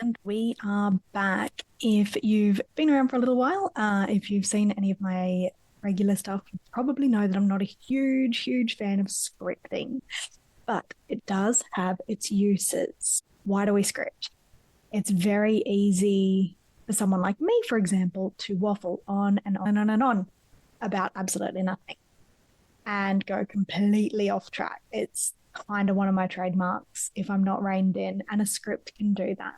And we are back. If you've been around for a little while, if you've seen any of my regular stuff, you probably know that I'm not a huge fan of scripting, but it does have its uses. Why do we script? It's very easy for someone like me, for example, to waffle on and on and on and on about absolutely nothing and go completely off track. It's kind of one of my trademarks if I'm not reined in, and a script can do that.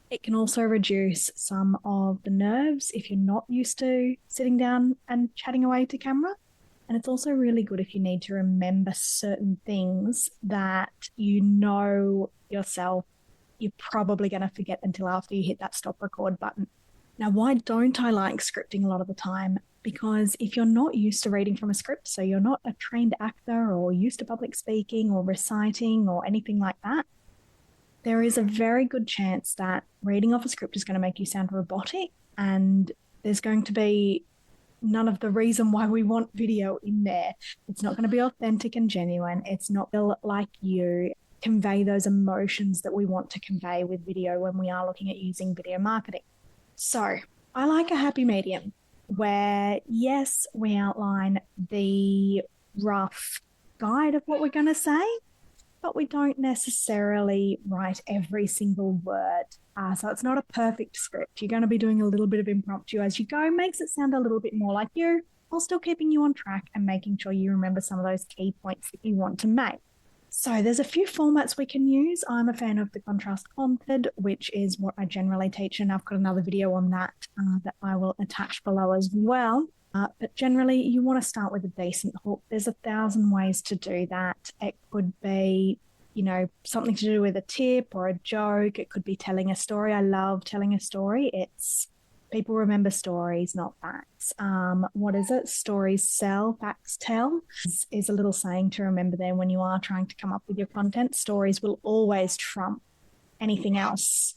It can also reduce some of the nerves if you're not used to sitting down and chatting away to camera. And it's also really good if you need to remember certain things that you know yourself you're probably going to forget until after you hit that stop record button. Now, why don't I like scripting a lot of the time? Because if you're not used to reading from a script, so you're not a trained actor or used to public speaking or reciting or anything like that, there is a very good chance that reading off a script is going to make you sound robotic, and there's going to be none of the reason why we want video in there. It's not going to be authentic and genuine. It's not feel like you convey those emotions that we want to convey with video when we are looking at using video marketing. So I like a happy medium where, yes, we outline the rough guide of what we're going to say, but we don't necessarily write every single word. So it's not a perfect script. You're going to be doing a little bit of impromptu as you go. Makes it sound a little bit more like you, while still keeping you on track and making sure you remember some of those key points that you want to make. So there's a few formats we can use. I'm a fan of the contrast content, which is what I generally teach, and I've got another video on that that I will attach below as well. But generally, you want to start with a decent hook. There's 1,000 ways to do that. It could be, something to do with a tip or a joke. It could be telling a story. I love telling a story. It's people remember stories, not facts. What is it? Stories sell, facts tell is a little saying to remember there when you are trying to come up with your content. Stories will always trump anything else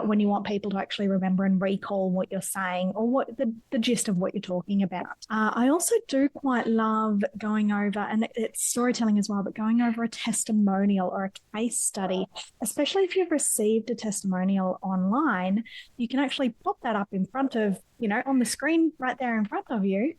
when you want people to actually remember and recall what you're saying or what the gist of what you're talking about. I also do quite love going over, and it's storytelling as well, but going over a testimonial or a case study, especially if you've received a testimonial online. You can actually pop that up in front of, on the screen right there in front of you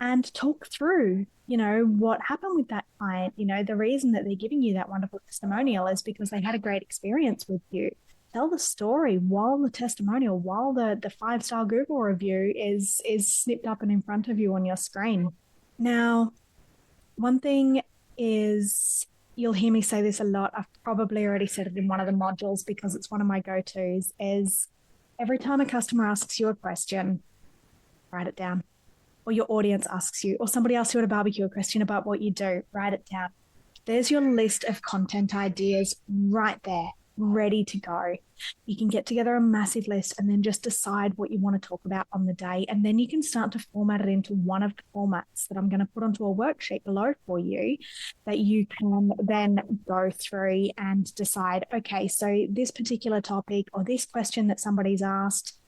and talk through what happened with that client. The reason that they're giving you that wonderful testimonial is because they had a great experience with you. Tell the story while the testimonial, while the 5-star Google review is snipped up and in front of you on your screen. Now, one thing is, you'll hear me say this a lot. I've probably already said it in one of the modules because it's one of my go-tos, is every time a customer asks you a question, write it down. Or your audience asks you, or somebody asks you at a barbecue a question about what you do, write it down. There's your list of content ideas right there, ready to go. You can get together a massive list and then just decide what you want to talk about on the day. And then you can start to format it into one of the formats that I'm going to put onto a worksheet below for you that you can then go through and decide, okay, so this particular topic or this question that somebody's asked,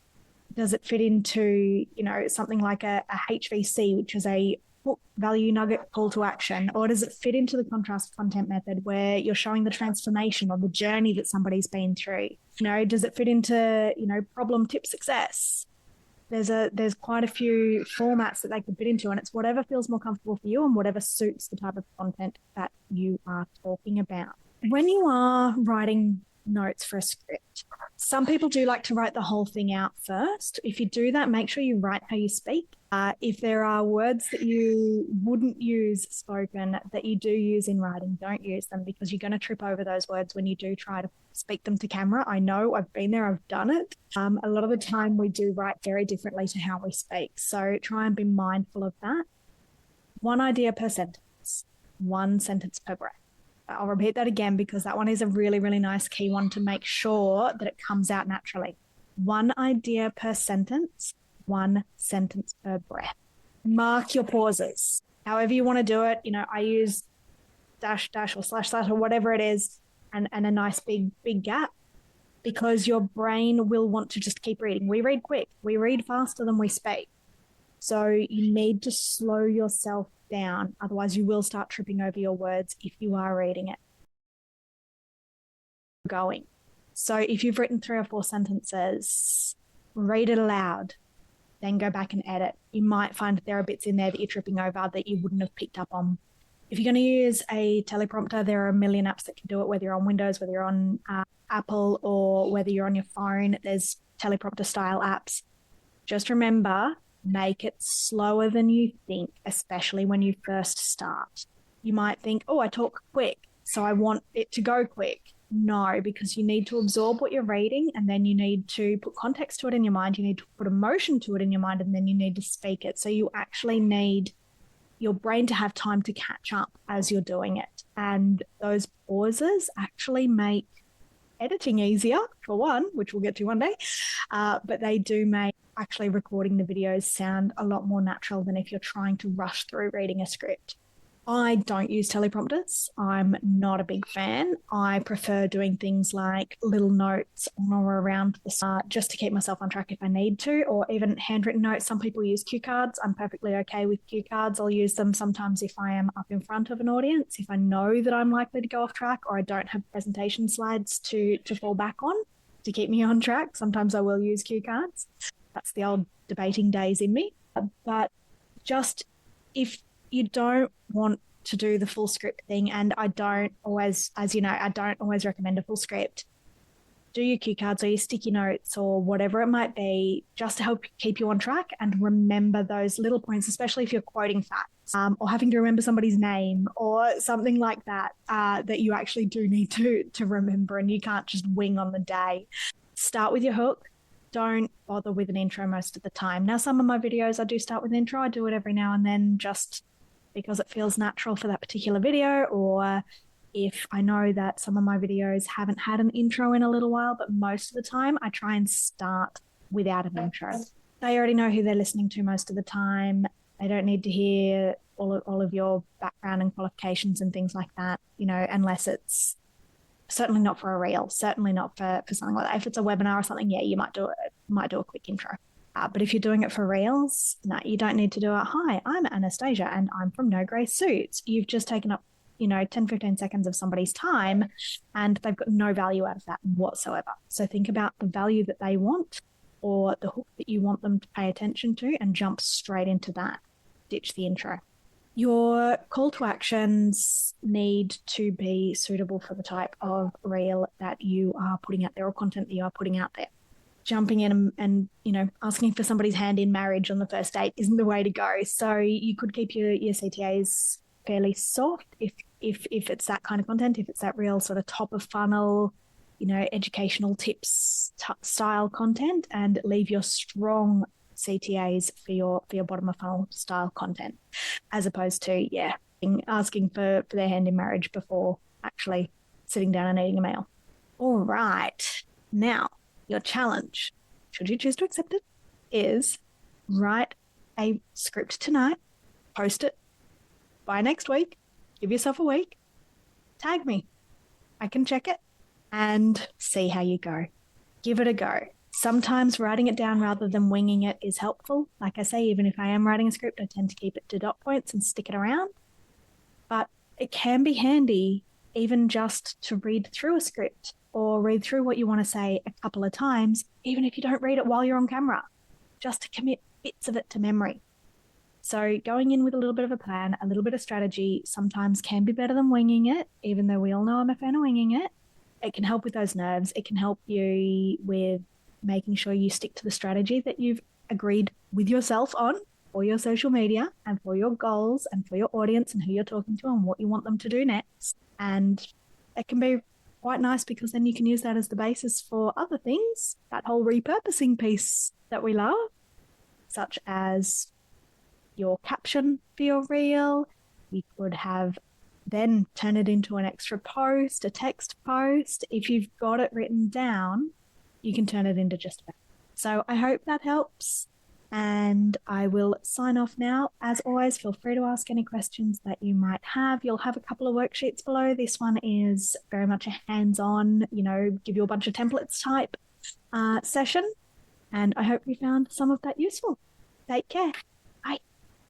does it fit into, something like a HVC, which is a hook, value nugget, call to action? Or does it fit into the contrast content method where you're showing the transformation or the journey that somebody's been through? Does it fit into, problem, tip, success? There's quite a few formats that they can fit into, and it's whatever feels more comfortable for you and whatever suits the type of content that you are talking about. When you are writing notes for a script, some people do like to write the whole thing out first. If you do that, make sure you write how you speak. If there are words that you wouldn't use spoken that you do use in writing, don't use them, because you're going to trip over those words when you do try to speak them to camera. I know, I've been there, I've done it. A lot of the time we do write very differently to how we speak. So try and be mindful of that. One idea per sentence, one sentence per breath. I'll repeat that again because that one is a really, really nice key one to make sure that it comes out naturally. One idea per sentence, one sentence per breath. Mark your pauses. However you want to do it. I use dash, dash, or slash, slash, or whatever it is, and a nice big gap, because your brain will want to just keep reading. We read quick. We read faster than we speak. So you need to slow yourself down. Otherwise, you will start tripping over your words if you are reading it. Going. So if you've written 3 or 4 sentences, read it aloud, then go back and edit. You might find there are bits in there that you're tripping over that you wouldn't have picked up on. If you're going to use a teleprompter, there are a million apps that can do it, whether you're on Windows, whether you're on Apple, or whether you're on your phone. There's teleprompter style apps. Just remember, make it slower than you think, especially when you first start. You might think, oh, I talk quick, so I want it to go quick. No, because you need to absorb what you're reading, and then you need to put context to it in your mind. You need to put emotion to it in your mind, and then you need to speak it. So you actually need your brain to have time to catch up as you're doing it. And those pauses actually make editing easier, for one, which we'll get to one day. But they do make actually recording the videos sound a lot more natural than if you're trying to rush through reading a script. I don't use teleprompters. I'm not a big fan. I prefer doing things like little notes on or around the start just to keep myself on track if I need to, or even handwritten notes. Some people use cue cards. I'm perfectly okay with cue cards. I'll use them sometimes if I am up in front of an audience, if I know that I'm likely to go off track or I don't have presentation slides to fall back on to keep me on track. Sometimes I will use cue cards. That's the old debating days in me. But just if you don't want to do the full script thing, and I don't always, as you know, I don't always recommend a full script. Do your cue cards or your sticky notes or whatever it might be, just to help keep you on track and remember those little points, especially if you're quoting facts or having to remember somebody's name or something like that, that you actually do need to remember, and you can't just wing on the day. Start with your hook. Don't bother with an intro most of the time. Now, some of my videos I do start with an intro. I do it every now and then just because it feels natural for that particular video, or if I know that some of my videos haven't had an intro in a little while, but most of the time I try and start without an intro. They already know who they're listening to most of the time. They don't need to hear all of your background and qualifications and things like that, you know, unless it's certainly not for a reel, certainly not for something like that. If it's a webinar or something, yeah, you might do a quick intro. But if you're doing it for reels, no, you don't need to do it. Hi, I'm Anastasia and I'm from No Grey Suits. You've just taken up, 10, 15 seconds of somebody's time and they've got no value out of that whatsoever. So think about the value that they want or the hook that you want them to pay attention to and jump straight into that. Ditch the intro. Your call to actions need to be suitable for the type of reel that you are putting out there or content that you are putting out there. Jumping in and asking for somebody's hand in marriage on the first date isn't the way to go. So you could keep your CTAs fairly soft if it's that kind of content, if it's that real sort of top of funnel, educational tips style content, and leave your strong CTAs for your bottom of funnel style content, as opposed to asking for their hand in marriage before actually sitting down and eating a meal. All right, now. Your challenge, should you choose to accept it, is write a script tonight, post it by next week, give yourself a week, tag me. I can check it and see how you go. Give it a go. Sometimes writing it down rather than winging it is helpful. Like I say, even if I am writing a script, I tend to keep it to dot points and stick it around. But it can be handy even just to read through a script or read through what you want to say a couple of times, even if you don't read it while you're on camera, just to commit bits of it to memory. So going in with a little bit of a plan, a little bit of strategy sometimes can be better than winging it, even though we all know I'm a fan of winging it. It can help with those nerves. It can help you with making sure you stick to the strategy that you've agreed with yourself on for your social media and for your goals and for your audience and who you're talking to and what you want them to do next. And it can be quite nice because then you can use that as the basis for other things, that whole repurposing piece that we love, such as your caption for your reel. You could have then turn it into an extra post, a text post. If you've got it written down, you can turn it into just that. So I hope that helps. And I will sign off now. As always, feel free to ask any questions that you might have. You'll have a couple of worksheets below. This one is very much a hands-on, give you a bunch of templates type session. And I hope you found some of that useful. Take care.